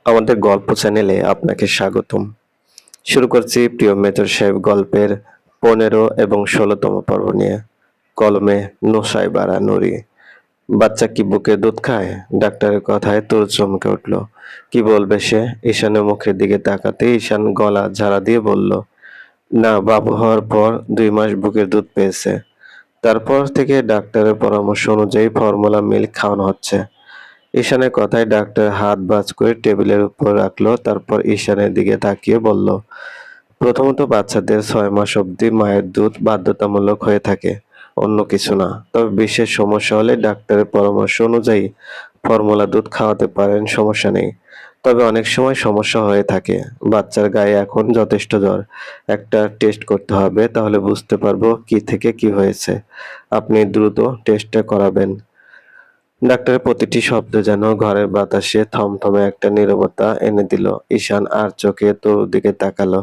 আমাদের গল্প চ্যানেলে আপনাকে স্বাগতম। শুরু করছি প্রিয় মেজর সাহেব গল্পের ১৫ এবং ১৬তম পর্ব নিয়ে। কলমে নোসাইবারা নুরি। বাচ্চা কি বুকে দুধ খায়? ডাক্তারের কথায় তোর চমকে উঠল। কি বলবে সে? ঈশানের মুখের দিকে তাকাতেই ঈশান গলা ঝাড়া দিয়ে বলল, না, বাবু হওয়ার পর ২ মাস বুকের দুধ পেয়েছে। তারপর থেকে ডাক্তারের পরামর্শ অনুযায়ী ফর্মুলা মিল্ক খাওয়ানো হচ্ছে। ঈশানের কথায় ডাক্তার হাত ভাঁজ করে টেবিলের উপর রাখলো, তারপর ঈশানের দিকে তাকিয়ে বলল, প্রথমত বাচ্চাদের ৬ মাস অবধি মায়ের দুধ বাধ্যতামূলক হয়ে থাকে, অন্য কিছু না। তবে বিশেষ সমস্যা হলে ডাক্তারের পরামর্শ অনুযায়ী ফর্মুলা দুধ খাওয়াতে পারেন, সমস্যা নেই। তবে অনেক সময় সমস্যা হয়ে থাকে। বাচ্চার গায়ে এখন যথেষ্ট জ্বর। একটা টেস্ট করতে হবে, তাহলে বুঝতে পারবো কি থেকে কি হয়েছে। আপনি দ্রুত টেস্টটা করাবেন। ডাক্তারের প্রতিটি শব্দ যেন ঘরের বাতাসে থমথমে একটা নীরবতা এনে দিল। ঈশান আর চোখে তরুর দিকে তাকালো।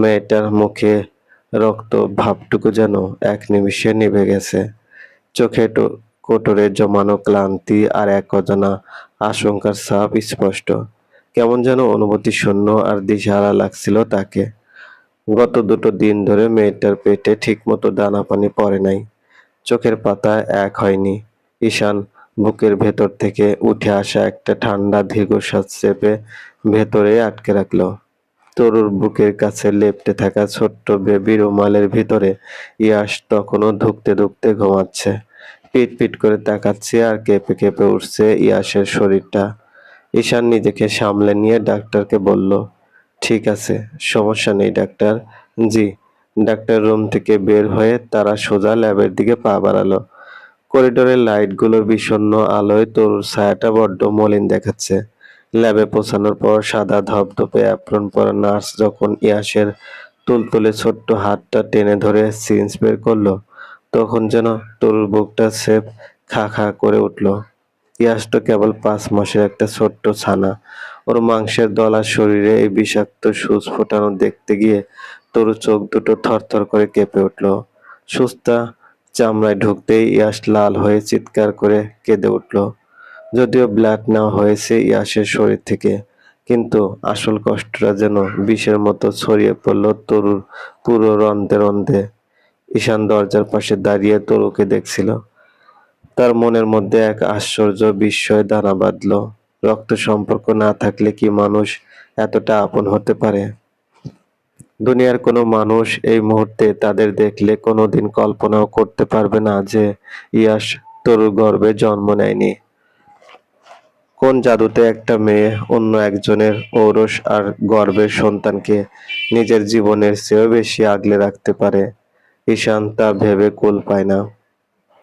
মেয়েটার মুখে রক্ত ভাবটুকু যেন এক নিমিষে নিভে গেছে। চোখে কোটরে জমানো ক্লান্তি আর এক অজানা আশঙ্কার ছাপ স্পষ্ট। কেমন যেন অনুভূতি শূন্য আর দিশেহারা লাগছিল তাকে। গত ২ দিন ধরে মেয়েটার পেটে ঠিকমতো দানা পানি পড়ে নাই। চোখের পাতা এক হয়নি। ঈশান বুকের ভেতর থেকে উঠে আসা একটা ঠান্ডা দীর্ঘশ্বাস চেপে ভেতরে আটকে রাখল। তরুর বুকের কাছে লেপ্টে থাকা ছোট্ট বেবি রুমালের ভিতরে ইয়াশ তখনও ধুঁকতে ধুঁকতে ঘুমাচ্ছে। পিট পিট করে তাকাচ্ছে আর কেঁপে কেঁপে উঠছে ইয়াশের শরীরটা। ঈশান নিজেকে সামলে নিয়ে ডাক্তারকে বলল, ঠিক আছে, সমস্যা নেই ডাক্তার। জি। ডাক্তার রুম থেকে বের হয়ে তারা সোজা ল্যাবের দিকে পা বাড়ালো। করিডোরের লাইটগুলোর বিষণ্ণ আলোয় তরুর ছায়াটা বড্ড মলিন দেখাচ্ছে। ল্যাবে পৌঁছানোর পর সাদা ধপধপে অ্যাপ্রন পরা নার্স যখন ইয়াসের তুলতুলে ছোট্ট হাতটা টেনে ধরে সিরিঞ্জ বের করলো, তখন যেন তরুর বুকটা স্রেফ খা খা করে উঠল। ইয়াস তো কেবল ৫ মাসের একটা ছোট্ট ছানা। ওর মাংসের দলা শরীরে এই বিষাক্ত সূচ ফোটানো দেখতে গিয়ে তরু চোখ দুটো থরথর করে কেঁপে উঠল। সুস্থা চামড়ায় ঢুকতেই ইয়াস লাল হয়ে চিৎকার করে কেঁদে উঠল। যদিও ব্লাড নেওয়া হয়েছে ইয়াসের শরীর থেকে, কিন্তু আসল কষ্টটা যেন বিষের মতো ছড়িয়ে পড়ল তরুর পুরো রন্ধ্রে রন্ধ্রে। ঈশান দরজার পাশে দাঁড়িয়ে তরুকে দেখছিল। তার মনের মধ্যে এক আশ্চর্য বিস্ময় দানা বাঁধল। রক্ত সম্পর্ক না থাকলে কি মানুষ এতটা আপন হতে পারে? দুনিয়ার কোনো মানুষ এই মুহূর্তে তাদের দেখলে কোনোদিন কল্পনাও করতে পারবে না যে ইয়াস তরুর গর্ভে জন্ম নেয়নি। কোন জাদুতে একটা মেয়ে অন্য একজনের ঔরস আর গর্ভের সন্তানকে নিজের জীবনের চেয়েও বেশি আগলে রাখতে পারে? ঈশান তা ভেবে কুল পায় না।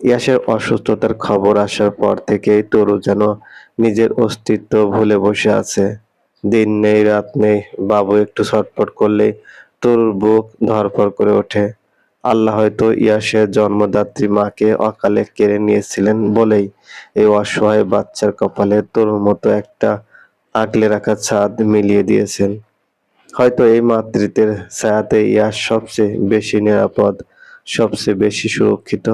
ইয়াসের অসুস্থতার খবর আসার পর থেকেই তরু যেন নিজের অস্তিত্ব ভুলে বসে আছে। দিন নেই রাত নেই, বাবু একটু ছটফট করলেই তরুর বুক ধড়ফড় করে ওঠে। আল্লাহ হয়তো ইয়াসের জন্মদাত্রী মাকে অকালে কেড়ে নিয়েছিলেন বলেই এই অসহায় বাচ্চার কপালে তরুর মতো একটা আগলে রাখা ছাদ মিলিয়ে দিয়েছেন। হয়তো এই মাতৃত্বের ছায়াতে ইয়াস সবচেয়ে বেশি নিরাপদ, সবচেয়ে বেশি সুরক্ষিত।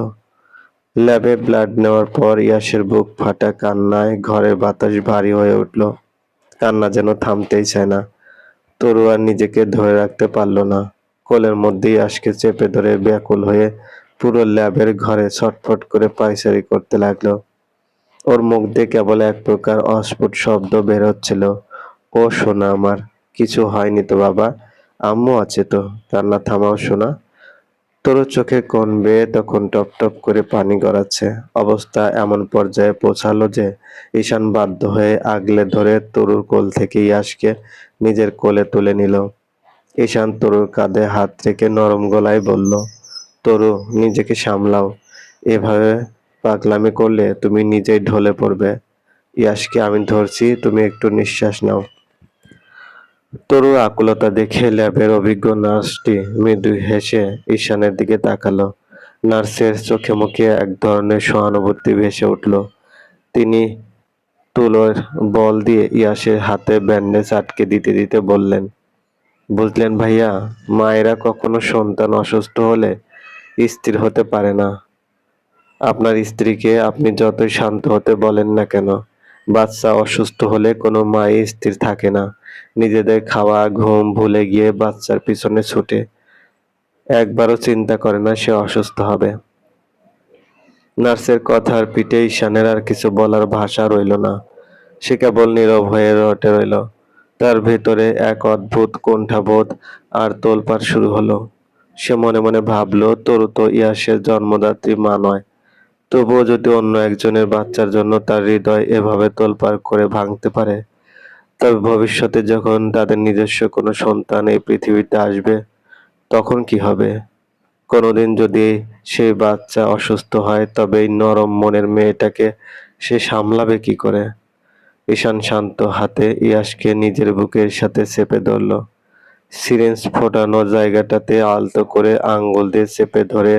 ল্যাবে ব্লাড নেওয়ার পর ইয়াসের বুক ফাটা কান্নায় ঘরের বাতাস ভারী হয়ে উঠল। কান্না যেন থামতেই চায় না। তরু আর নিজেকে ধরে রাখতে পারল না। কোলের মধ্যে ইয়াসকে চেপে ধরে ব্যাকুল হয়ে পুরো ল্যাবের ঘরে ছটফট করে পায়চারি করতে লাগলো। ওর মুখ দিয়ে কেবল এক প্রকার অস্ফুট শব্দ বের হচ্ছিল, ও সোনা আমার, কিছু হয়নি তো বাবা, আম্মু আছে তো, কান্না থামাও সোনা। তরুর চোখের কোণ বেয়ে তখন টপ টপ করে পানি গড়াচ্ছে। অবস্থা এমন পর্যায়ে পৌঁছালো যে ঈশান বাধ্য হয়ে আগলে ধরে তরুর কোল থেকে ইয়াসকে নিজের কোলে তুলে নিল। ঈশান তরুর কাঁধে হাত রেখে নরম গলায় বলল, তরু, নিজেকে সামলাও। এভাবে পাগলামি করলে তুমি নিজেই ঢলে পড়বে। ইয়াসকে আমি ধরছি, তুমি একটু নিঃশ্বাস নাও। তরুর আকুলতা দেখে ল্যাবের অভিজ্ঞ নার্সটি মৃদু হেসে ঈশানের দিকে তাকালো। নার্সের চোখে মুখে এক ধরনের সহানুভূতি ভেসে উঠল। তিনি তুলোর বল দিয়ে ইয়াসের হাতে ব্যান্ডেজ আটকে দিতে দিতে বললেন, বুঝলেন ভাইয়া, মায়েরা কখনো সন্তান অসুস্থ হলে স্থির হতে পারে না। আপনার স্ত্রীকে আপনি যতই শান্ত হতে বলেন না কেন, বাচ্চা অসুস্থ হলে কোনো মাই স্থির থাকে না, নিজেদের খাওয়া ঘুম ভুলে গিয়ে বাচ্চার পিছনে ছুটে, একবারও চিন্তা করে না সে অসুস্থ হবে। নার্সের কথার পিঠে ঈশানের আর কিছু বলার ভাষা রইল না, সে কেবল নীরব হয়ে রটে রইল। তার ভেতরে এক অদ্ভুত কুণ্ঠাবোধ আর তোলপাড় শুরু হলো। সে মনে মনে ভাবল, তরু তো ইয়াসের জন্মদাত্রী মা নয়, তবুও যদি অন্য একজনের বাচ্চার জন্য তার হৃদয় এভাবে তোলপাড় করে ভাঙতে পারে, তবে ভবিষ্যতে যখন তাদের নিজস্ব কোনো সন্তান এই পৃথিবীতে আসবে, তখন কি হবে? কোনোদিন যদি সেই বাচ্চা অসুস্থ হয়, তবে এই নরম মনের মেয়েটাকে সে সামলাবে কি করে? ঈশান শান্ত হাতে ইয়াসকে নিজের বুকের সাথে চেপে ধরল। সিরিঞ্জ ফোটানো জায়গাটাতে আলতো করে আঙ্গুল দিয়ে চেপে ধরে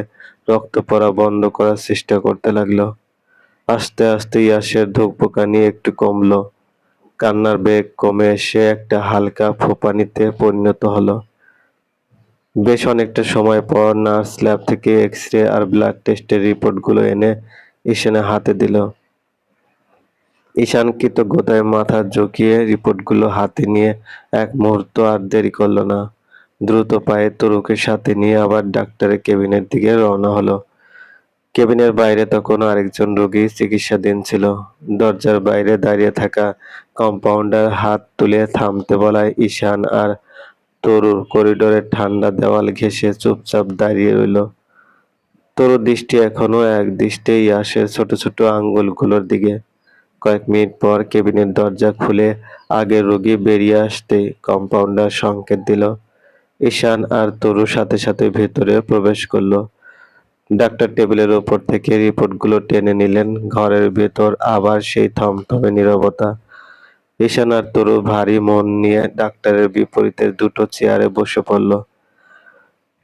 রক্ত পড়া বন্ধ করার চেষ্টা করতে লাগলো। আস্তে আস্তে ইয়াসের ধুকপুকানি একটু কমলো, কান্নার বেগ কমে এসে একটা হালকা ফুঁপানিতে পরিণত হলো। বেশ অনেকটা সময় পর নার্স ল্যাব থেকে এক্স-রে আর ব্লাড টেস্টের রিপোর্টগুলো এনে ঈশানের হাতে দিল। ঈশান কৃতজ্ঞতায় মাথা ঝুঁকিয়ে রিপোর্টগুলো হাতে নিয়ে এক মুহূর্ত আর দেরি করল না। দ্রুত পায়ে তরুকে সাথে নিয়ে আবার ডাক্তারের কেবিনের দিকে রওনা হলো। কেবিনের বাইরে তখন আরেকজন রোগী চিকিৎসাধীন ছিল। দরজার বাইরে দাঁড়িয়ে থাকা কম্পাউন্ডার হাত তুলে থামতে বলায় ঈশান আর তরুর করিডোরের ঠান্ডা দেওয়াল ঘেঁষে চুপচাপ দাঁড়িয়ে রইল। তরুর দৃষ্টি এখনো একদৃষ্টে ইয়াসের ছোট ছোট আঙ্গুলগুলোর দিকে। কয়েক মিনিট পর কেবিনের দরজা খুলে আগের রোগী বেরিয়ে আসতেই কম্পাউন্ডার সংকেত দিল। ঈশান আর তরু সাথে সাথে ভেতরে প্রবেশ করলো। ডাক্তার টেবিলের ওপর থেকে রিপোর্টগুলো টেনে নিলেন। ঘরের ভেতর আবার সেই থমথমে নীরবতা। ঈশান আর তরু ভারী মন নিয়ে ডাক্তারের বিপরীতে দুটো চেয়ারে বসে পড়ল।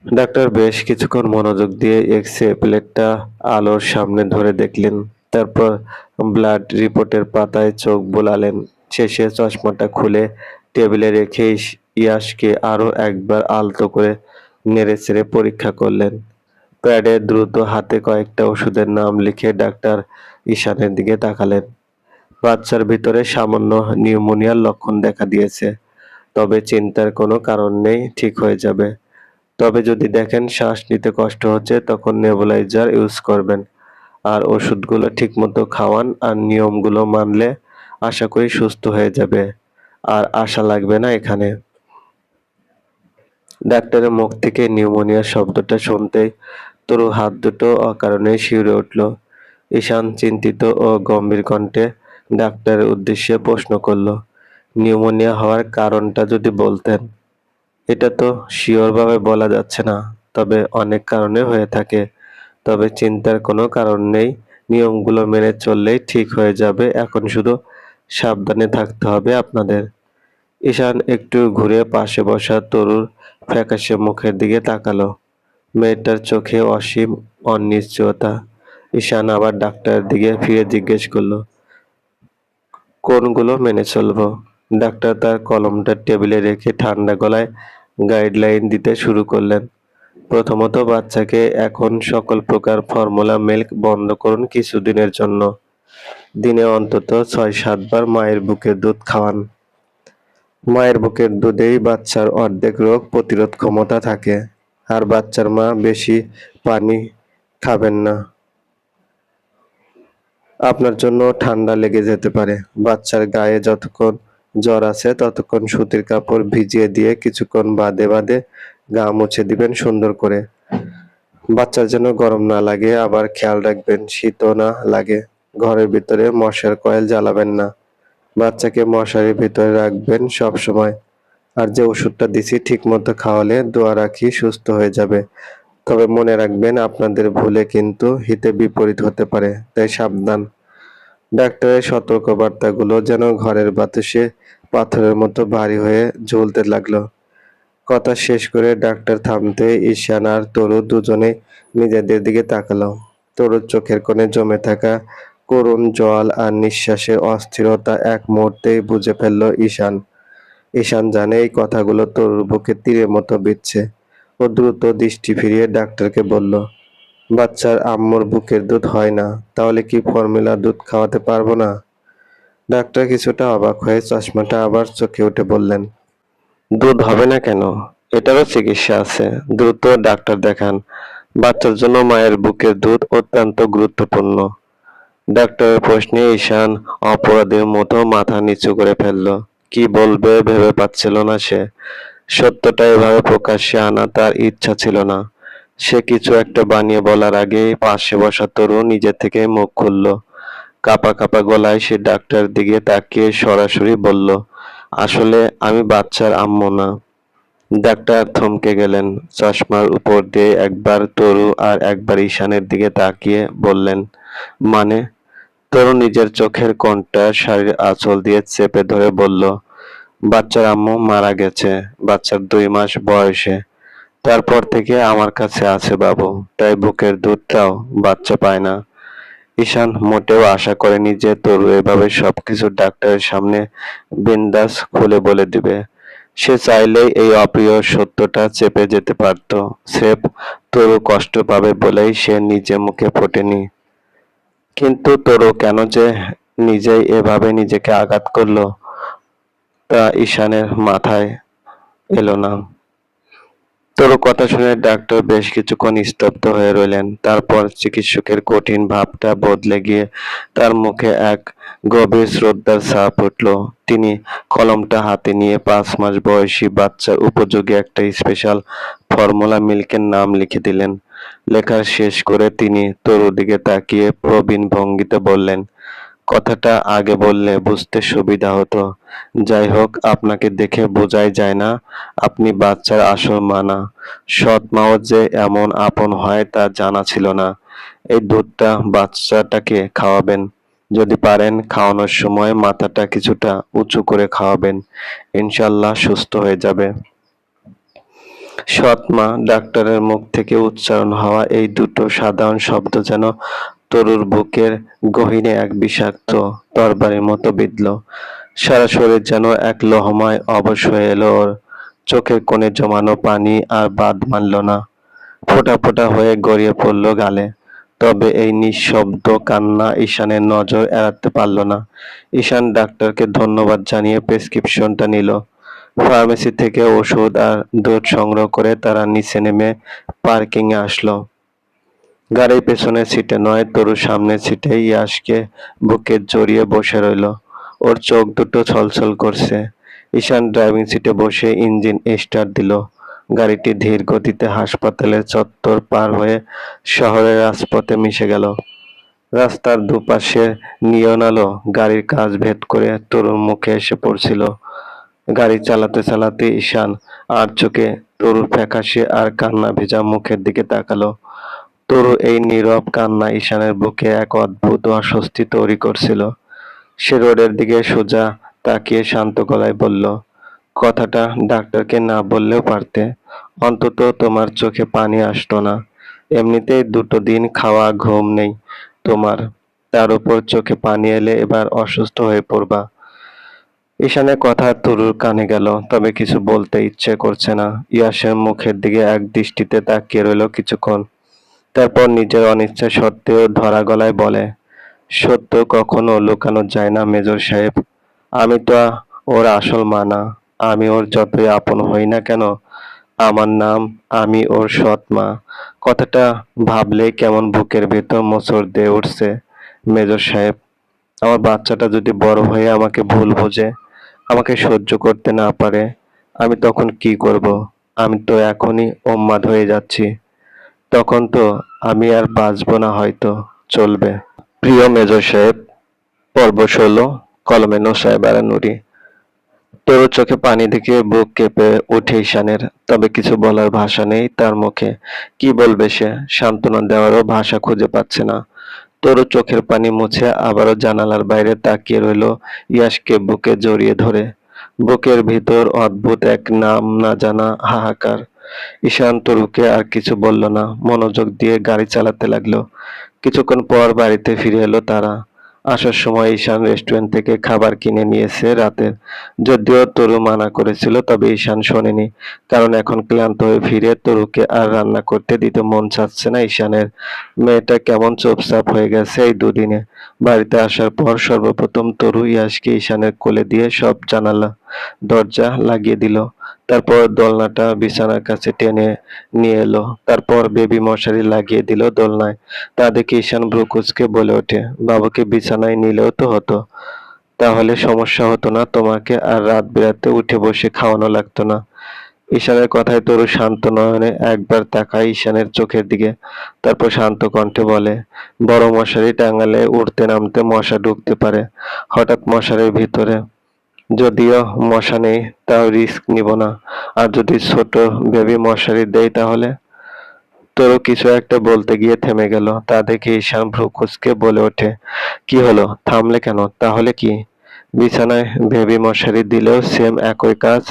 ডাক্তার বেশ কিছুক্ষণ মনোযোগ দিয়ে এক্স-রে প্লেটটা আলোর সামনে ধরে দেখলেন, তারপর ব্লাড রিপোর্টের পাতায় চোখ বোলালেন। শেষে চশমাটা খুলে টেবিলে রেখে ইয়াসকে আরো একবার আলতো করে নেড়েচেড়ে পরীক্ষা করলেন। প্যাডে দ্রুত হাতে কয়েকটা ওষুধের নাম লিখে ডাক্তার ঈশানের দিকে তাকালেন। বাচ্চার ভিতরে সামান্য নিউমোনিয়ার লক্ষণ দেখা দিয়েছে, তবে চিন্তার কোনো কারণ নেই, ঠিক হয়ে যাবে। তবে যদি দেখেন শ্বাস নিতে কষ্ট হচ্ছে, তখন নেবুলাইজার ইউজ করবেন। আর ওষুধগুলো ঠিকমতো খাওয়ান আর নিয়মগুলো মানলে আশা করি সুস্থ হয়ে যাবে। আর আশা লাগবে না এখানে। ডাক্তারের মুখ থেকে নিউমোনিয়া শব্দটা শুনতেই তরু হাত দুটো অকারণে শিউরে উঠল। ঈশান চিন্তিত ও গম্ভীর কণ্ঠে ডাক্তারের উদ্দেশ্যে প্রশ্ন করল, নিউমোনিয়া হওয়ার কারণটা যদি বলতেন। এটা তো শিওরভাবে বলা যাচ্ছে না, তবে অনেক কারণে হয়ে থাকে। তবে চিন্তার কোনো কারণ নেই, নিয়মগুলো মেনে চললেই ঠিক হয়ে যাবে। এখন শুধু সাবধানে থাকতে হবে আপনাদের। ঈশান একটু ঘুরে পাশে বসা তরুর ফ্যাকাশে মুখের দিকে তাকালো। মেয়েটার চোখে অসীম অনিশ্চয়তা। ঈশান আবার ডাক্তারের দিকে ফিরে জিজ্ঞেস করলো, কোনগুলো মেনে চলবো? ডাক্তার তার কলমটা টেবিলে রেখে ঠান্ডা গলায় গাইডলাইন দিতে শুরু করলেন। প্রথমত, বাচ্চাকে এখন সকল প্রকার ফর্মুলা মিল্ক বন্ধ করুন কিছুদিনের জন্য। দিনে অন্তত ৬-৭ বার মায়ের বুকের দুধ খাওয়ান। মায়ের বুকের দুধেই বাচ্চার অর্ধেক রোগ প্রতিরোধ ক্ষমতা থাকে। আর বাচ্চার মা বেশি পানি খাবেন না, আপনার জন্য ঠান্ডা লেগে যেতে পারে। বাচ্চার গায়ে যতক্ষণ জ্বর আছে ততক্ষণ সুতির কাপড় ভিজিয়ে দিয়ে কিছুক্ষণ বাদে বাদে গা মুছে দিবেন সুন্দর করে। বাচ্চার যেন গরম না লাগে, আবার খেয়াল রাখবেন শীতও না লাগে। ঘরের ভিতরে মশার কয়েল জ্বালাবেন না। বাচ্চাকে মশারির ভিতরে রাখবেন সব সময়। আর যে ওষুধটা দিছি ঠিক মতো খাওয়ালে দোয়া রাখি সুস্থ হয়ে যাবে। তবে মনে রাখবেন আপনাদের ভুলে কিন্তু হিতে বিপরীত হতে পারে, তাই সাবধান। ডাক্তারের সতর্কবার্তাগুলো যেন ঘরের বাতাসে পাথরের মতো ভারী হয়ে ঝুলতে লাগলো। কথা শেষ করে ডাক্তার থামতে ঈশান আর তরু দুজনে নিজেদের দিকে তাকালো। তরুর চোখের কোণে জমে থাকা করুণ জল আর নিঃশ্বাসের অস্থিরতা এক মুহূর্তেই বুঝে ফেলল ঈশান। ঈশান জানে এই কথাগুলো তরুর বুকে তীরের মতো বিঁধছে। ও দ্রুত দৃষ্টি ফিরিয়ে ডাক্তারকে বলল, বাচ্চার আম্মুর বুকের দুধ হয় না, তাহলে কি ফর্মুলা দুধ খাওয়াতে পারবো না? ডাক্তার কিছুটা অবাক হয়ে চশমাটা আবার চোখে উঠে বললেন, দুধ হবে না কেন? এটারও চিকিৎসা আছে। দ্রুত ডাক্তার দেখান। বাচ্চার জন্য মায়ের বুকের দুধ অত্যন্ত গুরুত্বপূর্ণ। ডাক্তারের প্রশ্নে ঈশান অপরাধীর মতো মাথা নিচু করে ফেলল। কি বলবে ভেবে পাচ্ছিল না সে। সত্যটা এভাবে প্রকাশ্যে আনা তার ইচ্ছা ছিল না। সে কিছু একটা বানিয়ে বলার আগেই পাশে বসা তরু নিজে থেকে মুখ খুলল। কাঁপা কাঁপা গলায় সে ডাক্তারের দিকে তাকিয়ে সরাসরি বলল, আসলে আমি বাচ্চার আম্মু না। ডাক্তার থমকে গেলেন। চশমার উপর দিয়ে একবার তরু আর একবার ঈশানের দিকে তাকিয়ে বললেন, মানে? তরু নিজের চোখের কোণটা শাড়ির আঁচল দিয়ে চেপে ধরে বলল, বাচ্চার আম্মু মারা গেছে বাচ্চার 2 মাস বয়সে। তারপর থেকে আমার কাছে আছে বাবু, তাই বুকের দুধটাও বাচ্চা পায় না। ঈশান মোটেও আশা করেনি যে তরু এভাবে সবকিছু ডাক্তারের সামনে বিন্দাস খুলে বলে দিবে। সে চাইলেই এই অপ্রিয় সত্যটা চেপে যেতে পারত। স্রেফ তরু কষ্ট পাবে বলেই সে নিজে মুখে ফোটেনি। কিন্তু তরু কেন যে নিজেই এভাবে নিজেকে আঘাত করলো তা ঈশানের মাথায় এলো না। তরু কথা শুনে ডাক্তার বেশ কিছুক্ষণ স্তব্ধ হয়ে রইলেন। তারপর চিকিৎসকের কঠিন ভাবটা বদলে গিয়ে তার মুখে এক গভীর শ্রদ্ধার ছাপ উঠল। তিনি কলমটা হাতে নিয়ে 5 মাস বয়সী বাচ্চার উপযোগী একটা স্পেশাল ফর্মুলা মিল্কের নাম লিখে দিলেন। লেখা শেষ করে তিনি তরুর দিকে তাকিয়ে প্রবীণ ভঙ্গিতে বললেন, কথাটা আগে বললে বুঝতে সুবিধা হতো। যাই হোক, আপনাকে দেখে বোঝাই যায় না আপনি বাচ্চার আসল মা না। সৎ মাও যে এমন আপন হয় তা জানা ছিল না। এই দুধটা বাচ্চাটাকে খাওয়াবেন। যদি পারেন খাওয়ানোর সময় মাথাটা কিছুটা উঁচু করে খাওয়াবেন। ইনশাআল্লাহ সুস্থ হয়ে যাবে। সৎ মা, ডাক্তারের মুখ থেকে উচ্চারণ হওয়া এই দুটো সাধারণ শব্দ যেন তরুর বুকের গহীনে এক বিষাক্ত তরবারির মতো বিঁধল। সারা শরীর যেন এক লহমায় অবশ হয়ে এলো ওর। চোখের কোণে জমানো পানি আর বাদ মানল না। ফোঁটা ফোঁটা হয়ে গড়িয়ে পড়ল গালে। তবে এই নিঃশব্দ কান্না ঈশানের নজর এড়াতে পারল না। ঈশান ডাক্তারকে ধন্যবাদ জানিয়ে প্রেসক্রিপশনটা নিল। ফার্মেসি থেকে ওষুধ আর দুধ সংগ্রহ করে তারা নিচে নেমে পার্কিংয়ে আসলো। গাড়ির পেছনের সিটে নয়, তরুর সামনের সিটে ইয়াশকে বুকে জড়িয়ে বসে রইল। ওর চোখ দুটো ছলছল করছে। ঈশান ড্রাইভিং সিটে বসে ইঞ্জিন স্টার্ট দিল। গাড়িটি ধীর গতিতে হাসপাতালের চত্বর পার হয়ে শহরের রাজপথে মিশে গেল। রাস্তার দুপাশে নিয়ন আলো গাড়ির কাচ ভেদ করে তরুর মুখে এসে পড়ছিল। গাড়ি চালাতে চালাতে ঈশান আর চোখে তরুর ফ্যাকাশে আর কান্না ভেজা মুখের দিকে তাকালো। তরু এই নীরব কান্না ঈশানের বুকে এক অদ্ভুত অস্বস্তি তৈরি করছিল। সে রোডের দিকে সোজা তাকিয়ে শান্ত গলায় বলল, কথাটা ডাক্তারকে না বললেও পারতে। অন্তত তোমার চোখে পানি আসতো না। এমনিতেই 2 দিন খাওয়া ঘুম নেই তোমার, তার উপর চোখে পানি এলে এবার অসুস্থ হয়ে পড়বা। ঈশানের কথা তরুর কানে গেল, তবে কিছু বলতে ইচ্ছে করছে না। ইয়াসের মুখের দিকে এক দৃষ্টিতে তাকিয়ে রইল কিছুক্ষণ। তারপর নিজের অনিচ্ছা সত্ত্বেও ধরা গলায় বলে, সত্য কখনো লুকানো যায় না মেজর সাহেব। আমি তো ওর আসল মা না। আমি ওর যতই আপন হই না কেন, আমার নাম, আমি ওর সৎ মা। কথাটা ভাবলেই কেমন বুকের ভেতর মোচড় দিয়ে উঠছে মেজর সাহেব। আমার বাচ্চাটা যদি বড় হয়ে আমাকে ভুল বোঝে, আমাকে সহ্য করতে না পারে, আমি তখন কি করব? আমি তো এখনই উন্মাদ হয়ে যাচ্ছি। তখন তো আমি আর বাঁচবো না হয়তো। চলবে। প্রিয় মেজর সাহেব, পর্ব 16, কলমে নোসাইবা নুরি। তরুর চোখে পানি দেখে বুক কেঁপে ওঠে ঈশানের। তবে কিছু বলার ভাষা নেই তার মুখে। কি বলবে সে? সান্ত্বনা দেওয়ারও ভাষা খুঁজে পাচ্ছে না। তরু চোখের পানি মুছে আবারও জানালার বাইরে তাকিয়ে রইল ইয়াসকে বুকে জড়িয়ে ধরে। বুকের ভিতর অদ্ভুত এক নাম না জানা হাহাকার। ঈশান তরুকে আর কিছু বলল না, মনোযোগ দিয়ে গাড়ি চালাতে লাগলো। কিছুক্ষণ পর বাড়িতে ফিরে এলো তারা। আসার সময় ঈশান রেস্টুরেন্ট থেকে খাবার কিনে নিয়েছে রাতের। যদিও তরু মানা করেছিল, তবে ঈশান শোনেনি। কারণ এখন ক্লান্ত হয়ে ফিরে তরুকে আর রান্না করতে দিতে মন চাচ্ছে না ঈশানের। মেয়েটা কেমন চুপচাপ হয়ে গেছে এই দুদিনে। বাড়িতে আসার পর সর্বপ্রথম তরু ইয়াসকে ঈশানের কোলে দিয়ে সব জানালা দরজা লাগিয়ে দিল। তারপর দোলনাটা বিছানার কাছে টেনে নিয়ে এলো। তারপর বেবি মশারি লাগিয়ে দিল দোলনায়। তা দেখে ঈশান ভ্রু কুঁচকে বলে ওঠে, বাবাকে বিছানায় নিলেও তো হতো। তাহলে সমস্যা হতো না, তোমাকে আর রাত বিরাতে উঠে বসে খাওয়ানো লাগতো না। ঈশানের কথায় তরু শান্ত নয়নে একবার তাকায় ঈশানের চোখের দিকে। তারপর শান্ত কণ্ঠে বলে, বড় মশারি টাঙালে উঠতে নামতে মশা ঢুকতে পারে হঠাৎ মশারির ভিতরে। যদিও মশা নেই, তাও রিস্ক নিব না। আর যদি ছোট বেবি মশারি দেই তাহলে? তরু কিছু একটা বলতে গিয়ে থেমে গেল। তা দেখে ঈশান ভ্রু কুঁচকে বলে ওঠে, কি হলো, থামলে কেন? তাহলে কি? বিছানায় বেবি মশারি দিলেও সেম একই কাজ।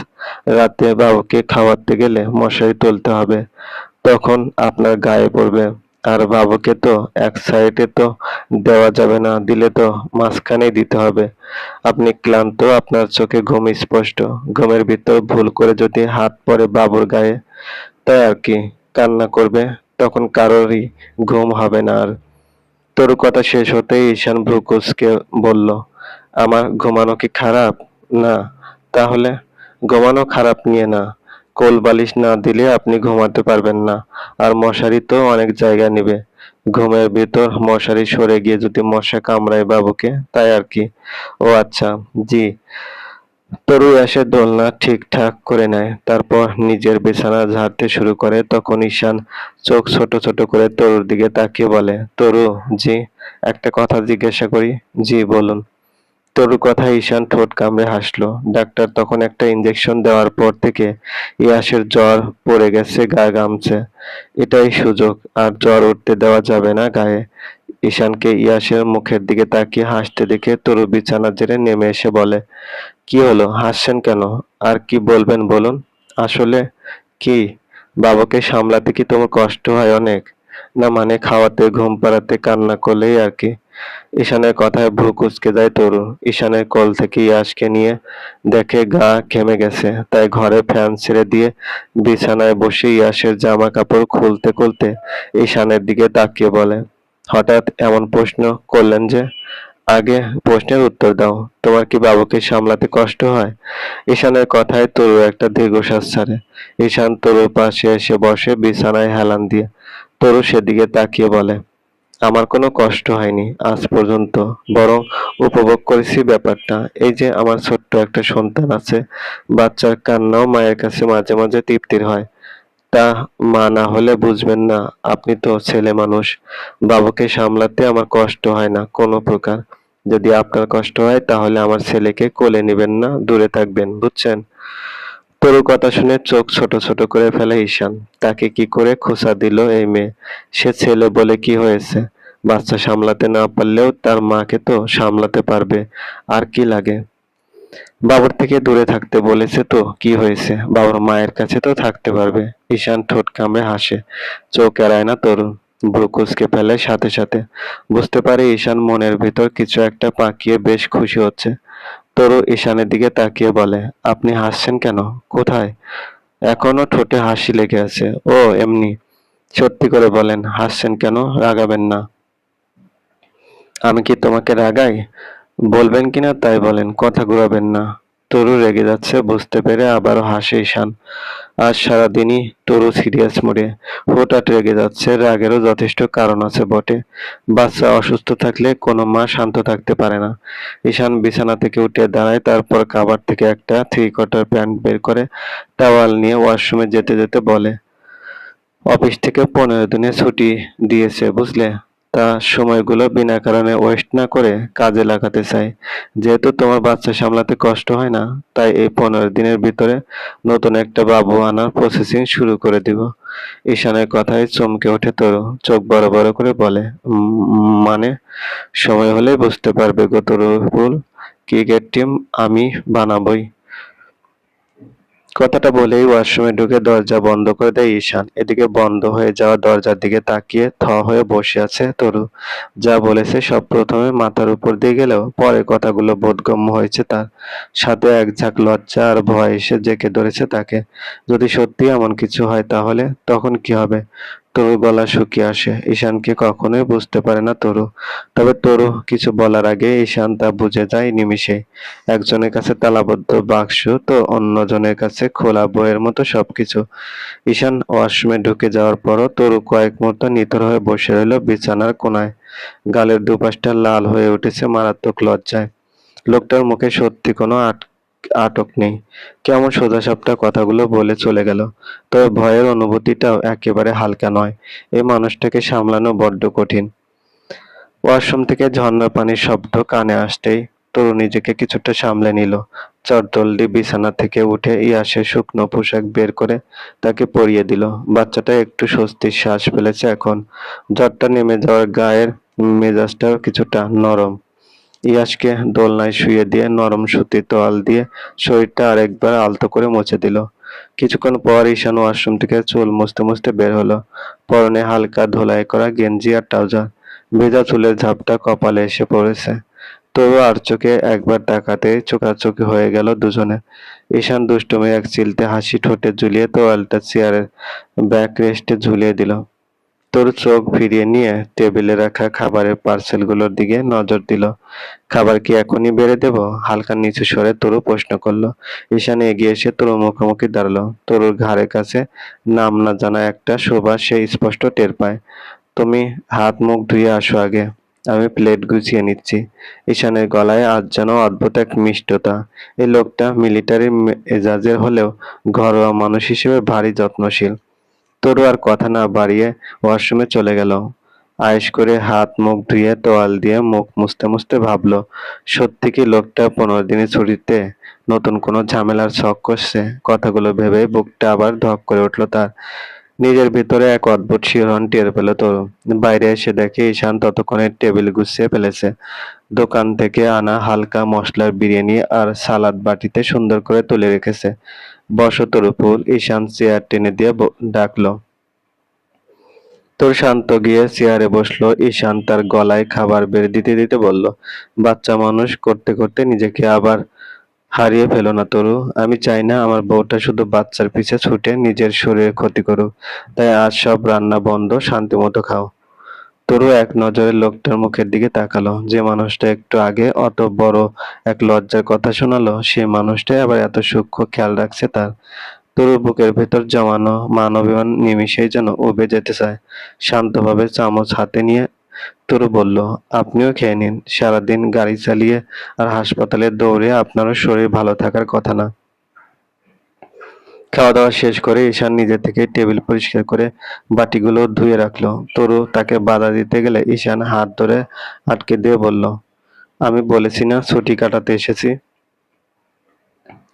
রাতে বাবুকে খাওয়াতে গেলে মশারি তুলতে হবে, তখন আপনার গায়ে পড়বে। আর বাবুকে তো এক সাইডে তো দেওয়া যাবে না, দিলে তো মাঝখানেই দিতে হবে। আপনি ক্লান্ত, আপনার চোখে ঘুম স্পষ্ট। ঘুমের ভিতর ভুল করে যদি হাত পড়ে বাবুর গায়ে, তাই আর কি, কান্না করবে, তখন কারোরই ঘুম হবে না আর। তরু কথা শেষ হতেই ঈশান ভ্রু কুঁচকে বলল, আমার ঘুমানো কি খারাপ? না। তাহলে? ঘুমানো খারাপ নিয়ে না, কোল বালিশ না দিলে আপনি ঘুমাতে পারবেন না। আর মশারি তো অনেক জায়গা নিবে। ঘুমের ভিতর মশারি সরে গিয়ে যদি মশা কামড়ায় বাবুকে, তাই আর কি। ও আচ্ছা, জি। তরু এসে দোলনা ঠিকঠাক করে নেয়। তারপর নিজের বিছানা ঝাড়তে শুরু করে। তখন ঈশান চোখ ছোট ছোট করে তরুর দিকে তাকিয়ে বলে, তরু, জি। একটা কথা জিজ্ঞাসা করি? জি, বলুন। তরুর কথায় ঈশান ঠোঁট কামড়ে হাসলো। ডাক্তার তখন একটা ইঞ্জেকশন দেওয়ার পর থেকে ইয়াসের জ্বর পড়ে গেছে, গা ঘামছে। এটাই সুযোগ, আর জ্বর উঠতে দেওয়া যাবে না গায়ে। ঈশানকে ইয়াসের মুখের দিকে তাকিয়ে হাসতে দেখে তরু বিছানা ছেড়ে নেমে এসে বলে, কি হলো, হাসছেন কেন? আর কি বলবেন বলুন। আসলে কি, বাবাকে সামলাতে কি তোমার কষ্ট হয় অনেক? না মানে খাওয়াতে, ঘুম পাড়াতে, কান্না করলেই আর কি। ঈশানের কথায় ভ্রু কুঁচকে যায় তরু। ঈশানের কোল থেকে ইয়াসকে নিয়ে দেখে গা ঘেমে গেছে, তাই ঘরে ফ্যান ছেড়ে দিয়ে বিছানায় বসে ইয়াসের জামা কাপড় খুলতে খুলতে ঈশানের দিকে তাকিয়ে বলে, হঠাৎ এমন প্রশ্ন করলেন যে? আগে প্রশ্নের উত্তর দাও, তোমার কি বাবুকে সামলাতে কষ্ট হয়? ঈশানের কথায় তরু একটা দীর্ঘশ্বাস ছাড়ে। ঈশান তরুর পাশে এসে বসে বিছানায় হেলান দিয়ে। তরু সেদিকে তাকিয়ে বলে, আমার কোনো কষ্ট হয়নি আজ পর্যন্ত, বরং উপভোগ করেছি ব্যাপারটা। এই যে আমার ছোট্ট একটা সন্তান আছে, বাচ্চার কান্নাও মায়ের কাছে মাঝে মাঝে তৃপ্তির হয়। তা মা না হলে বুঝবেন না, আপনি তো ছেলে মানুষ। বাবুকে সামলাতে আমার কষ্ট হয় না কোনো প্রকার। যদি আপনার কষ্ট হয় তাহলে আমার ছেলেকে কোলে নিবেন না, দূরে থাকবেন, বুঝছেন? তরুর কথা শুনে চোখ ছোট ছোট করে ফেলে ঈশান। তাকে কি করে খোঁচা দিল এই মেয়ে? সে ছেলে বলে কি হয়েছে? বাচ্চা সামলাতে না পারলেও তার মাকে তো সামলাতে পারবে। আর কি লাগে? বাবার থেকে দূরে থাকতে বলেছে তো কি হয়েছে? বাবার মায়ের কাছে তো থাকতে পারবে। ঈশান ঠোঁট কামড়ে হাসে। চোখ এড়ায় না তরু। ভ্রু কুঁচকে ফেলে সাথে সাথে। বুঝতে পারে ঈশান মনের ভিতর কিছু একটা পাকিয়ে বেশ খুশি হচ্ছে। তরু ঈশানের দিকে তাকিয়ে বলে, আপনি হাসছেন কেন? কোথায়? এখনো ঠোঁটে হাসি লেগে আছে। ও এমনি। সত্যি করে বলেন, হাসছেন কেন? রাগাবেন না। আমি কি তোমাকে রাগাই? বলবেন কিনা তাই বলেন, কথা ঘুরাবেন না। তরু রেগে যাচ্ছে বুঝতে পেরে আবারও হাসে ঈশান। আজ সারাদিনই তরু সিরিয়াস মুডে। হঠাৎ রেগে যাচ্ছে, রাগেরও যথেষ্ট কারণ আছে বটে। বাচ্চা অসুস্থ থাকলে কোনো মা শান্ত থাকতে পারে না। ঈশান বিছানা থেকে উঠে দাঁড়ায়, তারপর কাভার থেকে একটা থ্রি কোয়ার্টার প্যান্ট বের করে টাওয়াল নিয়ে ওয়াশরুমে যেতে যেতে বলে, অফিস থেকে 15 দিনে ছুটি দিয়েছে বুঝলে। তা সময়গুলো বিনা কারণে ওয়েস্ট না করে কাজে লাগাতে চাই। যেহেতু তোমার বাচ্চা সামলাতে কষ্ট হয় না, তাই এই 15 দিনের ভিতরে নতুন একটা বাবু আনার প্রসেসিং শুরু করে দিব। ঈশানের কথায় চমকে ওঠে তরু। চোখ বড় বড় করে বলে, মানে? সময় হলেই বুঝতে পারবে গো তরুফুল। ক্রিকেট টিম আমি বানাবই। কথাটা বলেই ওয়াশরুমে ঢুকে দরজা বন্ধ করে দেয় ঈশান। এদিকে বন্ধ হয়ে যাওয়া দরজার দিকে তাকিয়ে হয়ে বসে আছে তরু। যা বলেছে সব প্রথমে মাথার উপর দিয়ে গেলেও পরে কথাগুলো বোধগম্য হয়েছে তার। সাথে এক ঝাঁক লজ্জা আর ভয় এসে জেঁকে ধরেছে তাকে। যদি সত্যি এমন কিছু হয় তাহলে তখন কি হবে? তরুর গলা শুকিয়ে আসে। ঈশানকে কখনোই বুঝতে পারে না তরু। তবে তরু কিছু বলার আগে ঈশান তা বুঝে যায় নিমিষেই। একজনের কাছে তালাবদ্ধ বাক্স তো অন্যজনের কাছে খোলা বইয়ের মতো সবকিছু। ঈশান ওয়াশরুমে ঢুকে যাওয়ার পরও তরু কয়েক মুহূর্ত নিথর হয়ে বসে রইল বিছানার কোনায়। গালের দুপাশটা লাল হয়ে উঠেছে মারাত্মক লজ্জায়। লোকটার মুখে সত্যি কোনো আটক নেই। কেমন সোজাসাপটা কথাগুলো বলে চলে গেল। তবে ভয়ের অনুভূতিটাও একেবারে হালকা নয়। এই মানুষটাকে সামলানো বড্ড কঠিন। ওয়াশরুম থেকে ঝর্ণার পানির শব্দ কানে আসতেই তরু নিজেকে কিছুটা সামলে নিল। চটজলদি বিছানা থেকে উঠে ইয়াসের শুকনো পোশাক বের করে তাকে পরিয়ে দিল। বাচ্চাটা একটু স্বস্তির শ্বাস ফেলেছে এখন। জ্বরটা নেমে যাওয়ার গায়ের মেজাজটাও কিছুটা নরম। ইয়াসকে দোলনায় শুইয়ে দিয়ে নরম সুতির তোয়াল দিয়ে শরীরটা আরেকবার আলতো করে মুছে দিল। কিছুক্ষণ পর ঈশান ওয়াশরুম থেকে চুল মুছতে মুছতে বের হলো। পরনে হালকা ধোলাই করা গেঞ্জি আর ট্রাউজার। ভেজা চুলের ঝাপটা কপালে এসে পড়েছে। তবু আর চোখে একবার তাকাতেই চোখাচোখি হয়ে গেল দুজনে। ঈশান দুষ্টুমি এক চিলতে হাসি ঠোঁটে ঝুলিয়ে তোয়ালটা চেয়ারের ব্যাক রেস্টে ঝুলিয়ে দিল। তোর চোখ ফিরিয়ে নিয়ে টেবিলে রাখা খাবারের পার্সেলগুলোর দিকে নজর দিল। খাবার কি এখনই বেড়ে দেব? হালকা নিচু স্বরে তরু প্রশ্ন করলো। ঈশান এগিয়ে এসে তরুর মুখোমুখি দাঁড়ালো। তরুর ঘাড়ের কাছে নাম না জানা একটা সুবাস সে স্পষ্ট টের পায়। তুমি হাত মুখ ধুয়ে আসো আগে, আমি প্লেট গুছিয়ে নিচ্ছি। ঈশানের গলায় আজ যেন অদ্ভুত এক মিষ্টতা। এই লোকটা মিলিটারি মেজাজের হলেও ঘরোয়া মানুষ হিসেবে ভারী যত্নশীল। তরু আর কথা না বাড়িয়ে ওয়াশরুমে চলে গেল। আয়েশ করে হাত মুখ ধুয়ে তোয়াল দিয়ে মুখ মুছতে মুছতে ভাবলো, সত্যি কি লোকটা 15 দিনের ছুটিতে নতুন কোনো ঝামেলার ছক কষছে? কথাগুলো ভেবে বুকটা আবার ধক করে উঠলো তার। নিজের ভিতরে এক অদ্ভুত শিহরণ টের পেল তরু। বাইরে এসে দেখে ঈশান ততক্ষণে টেবিল গুছিয়ে ফেলেছে। দোকান থেকে আনা হালকা মশলার বিরিয়ানি আর সালাদ বাটিতে সুন্দর করে তুলে রেখেছে। বসো তরুফুল, ঈশান চেয়ার টেনে দিয়ে ডাকলো। তোর শান্ত গিয়ে চেয়ারে বসলো। ঈশান তার গলায় খাবার বেড়ে দিতে দিতে বলল, বাচ্চা মানুষ করতে করতে নিজেকে আবার হারিয়ে ফেলো না তরু। আমি চাই না আমার বউটা শুধু বাচ্চার পিছে ছুটে নিজের শরীরে ক্ষতি করুক। তাই আজ সব রান্না বন্ধ, শান্তি মতো খাও। তরু এক নজরে লোকটার মুখের দিকে তাকালো। যে মানুষটা একটু আগে অত বড় এক লজ্জার কথা শোনালো, সে মানুষটাই আবার এত সূক্ষ্ম খেয়াল রাখছে তার। তরুর বুকের ভেতর জমানো মান অভিমান নিমিষেই যেন উবে যেতে চায়। শান্তভাবে চামচ হাতে নিয়ে তরু বলল, আপনিও খেয়ে নিন। সারাদিন গাড়ি চালিয়ে আর হাসপাতালে দৌড়ে আপনারও শরীর ভালো থাকার কথা না। খাওয়া দাওয়া শেষ করে ঈশান নিজে থেকে টেবিল পরিষ্কার করে বাটিগুলো ধুয়ে রাখলো। তরু তাকে বাধা দিতে গেলে ঈশান হাত ধরে আটকে দিয়ে বলল, আমি বলেছি না ছুটি কাটাতে এসেছি।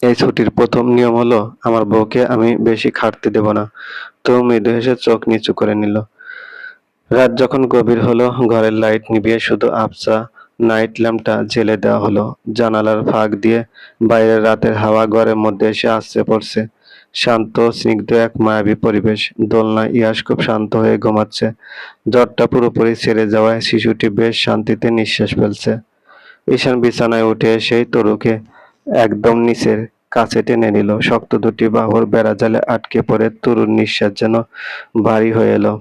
এই ছুটির প্রথম নিয়ম হলো আমার বউকে আমি বেশি খাটতে দেব না। তরু মৃদু হেসে চোখ নিচু করে নিল। রাত যখন গভীর হলো, ঘরের লাইট নিভিয়ে শুধু আবছা নাইট ল্যাম্পটা জ্বেলে দেওয়া হলো। জানালার ফাঁক দিয়ে বাইরের রাতের হাওয়া ঘরের মধ্যে এসে আছড়ে পড়ছে। শান্ত স্নিগ্ধ এক মায়াবী পরিবেশ। দোলনায় ইয়াস খুব শান্ত হয়ে ঘুমাচ্ছে। জ্বরটা পুরোপুরি ছেড়ে যাওয়ায় শিশুটি বেশ শান্তিতে নিঃশ্বাস ফেলছে। ঈশান বিছানায় উঠে এসেই তরুকে একদম নিচের কাছে টেনে নিল। শক্ত দুটি বাহুর বেড়াজালে আটকে পড়ে তরুর নিঃশ্বাস যেন ভারী হয়ে এলো।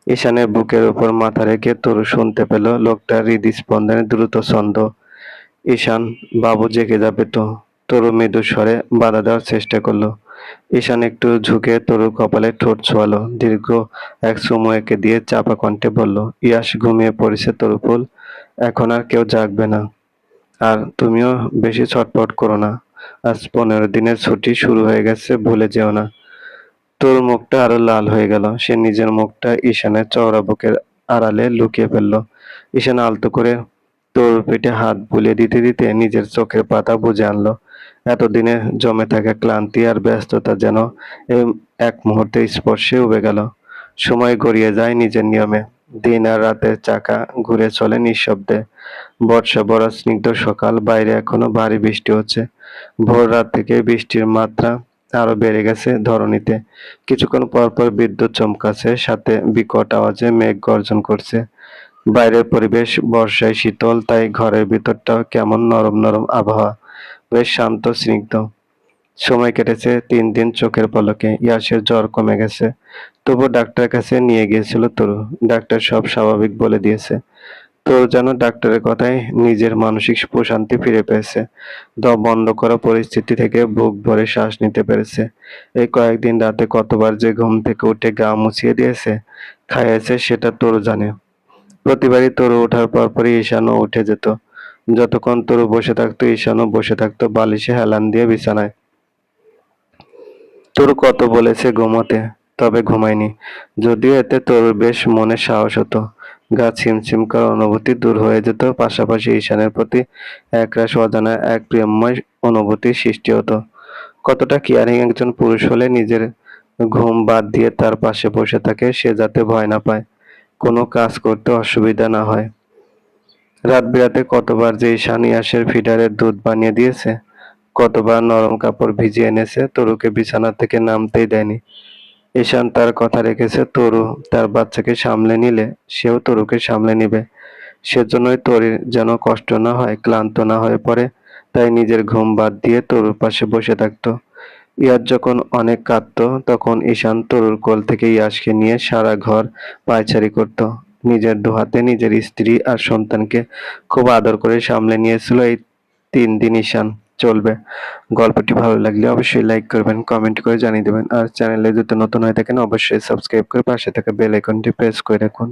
ঈশানের বুকের উপর মাথা রেখে তরু শুনতে পেল লোকটার হৃদস্পন্দনের দ্রুত ছন্দ। ঈশান, বাবু জেগে যাবে তো। তরু মৃদু স্বরে বাধা দেওয়ার চেষ্টা করলো। ঈশান একটু ঝুঁকে তরুর কপালে ঠোঁট ছোঁয়ালো। দীর্ঘ এক চুমু এঁকে দিয়ে চাপা কণ্ঠে বলল, ইয়াস ঘুমিয়ে পড়েছে তরুফুল, এখন আর কেউ জাগবে না। আর তুমিও বেশি ছটফট করো না। আজ 15 দিনের ছুটি শুরু হয়ে গেছে, ভুলে যেও না। তোর মুখটা আরো লাল হয়ে গেল। সে নিজের মুখটা ঈশানের চওড়া বুকের আড়ালে লুকিয়ে ফেলল। ঈশান আলতো করে তোর পেটে হাত বুলিয়ে দিতে দিতে নিজের চোখের পাতা বুজে আনলো। এতদিনে জমে থাকা ক্লান্তি আর ব্যস্ততা যেন এই এক মুহূর্তে স্পর্শে উবে গেল। সময় গড়িয়ে যায় নিজের নিয়মে। দিন আর রাতের চাকা ঘুরে চলে নিঃশব্দে। বর্ষা ভরা স্নিগ্ধ সকাল, বাইরে এখনো ভারী বৃষ্টি হচ্ছে। ভোর রাত থেকে বৃষ্টির মাত্রা আরো বেড়ে গেছে ধরণীতে। কিছুক্ষণ পর পর বিদ্যুৎ চমকাচ্ছে, সাথে বিকট আওয়াজে মেঘ গর্জন করছে। বাইরের পরিবেশ বর্ষায় শীতল, তাই ঘরের ভিতরটাও কেমন নরম নরম আবহাওয়া, বেশ শান্ত স্নিগ্ধ। সময় কেটেছে 3 দিন চোখের পলকে। ইয়াসের জ্বর কমে গেছে, তবু ডাক্তারের কাছে নিয়ে গিয়েছিল তরু। ডাক্তার সব স্বাভাবিক বলে দিয়েছে। তরু যেন ডাক্তারের কথায় নিজের মানসিক প্রশান্তি ফিরে পেয়েছে। দম বন্ধ করা পরিস্থিতি থেকে বুক ভরে শ্বাস নিতে পেরেছে। এই কয়েকদিন রাতে কতবার যে ঘুম থেকে উঠে গা মুছিয়ে দিয়েছে, খাইয়েছে, সেটা তরু জানে। প্রতিবারই তরু ওঠার পরপরই ঈশানও উঠে যেত। যতক্ষণ তরু বসে থাকতো, ঈশানও বসে থাকতো বালিশে হেলান দিয়ে বিছানায়। তরু কত বলেছে ঘুমোতে, তবে ঘুমায়নি। যদিও এতে তরুর বেশ মনে সাহস হতো। গা ছিমছিম করা অনুভূতি দূর হয়ে যেত, পাশাপাশি ঈশানের প্রতি একরাশ অজানা এক প্রেমময় অনুভূতির সৃষ্টি হতো। কতটা কেয়ারিং একজন পুরুষ হলে নিজের ঘুম বাদ দিয়ে তার পাশে বসে থাকে, সে যাতে ভয় না পায়, কোনো কাজ করতে অসুবিধা না হয়। রাত বিরাতে কতবার যে ঈশান ইয়াসের ফিডারের দুধ বানিয়ে দিয়েছে, কতবার নরম কাপড় ভিজিয়ে এনেছে, তরুকে বিছানা থেকে নামতেই দেয়নি। ঈশান তার কথা রেখেছে, তরু তার বাচ্চাকে সামলে নিলে সেও তরুকে সামলে নিবে। সেজন্যই তরুর যেন কষ্ট না হয়, ক্লান্ত না হয়ে পড়ে, তাই নিজের ঘুম বাদ দিয়ে তরুর পাশে বসে থাকতো। ইয়াস যখন অনেক কাঁদতো, তখন ঈশান তরুর কোল থেকে ইয়াসকে নিয়ে সারা ঘর পায়চারি করত। নিজের দুহাতে নিজের স্ত্রী আর সন্তানকে খুব আদর করে সামলে নিয়েছিল এই 3 দিন ঈশান। চলবে। গল্পটি ভালো লাগলে অবশ্যই লাইক করবেন, কমেন্ট করে জানিয়ে দেবেন। আর চ্যানেলে যদি নতুন হয়ে থাকেন অবশ্যই সাবস্ক্রাইব করে পাশে থাকা বেল আইকনটি প্রেস করে রাখুন।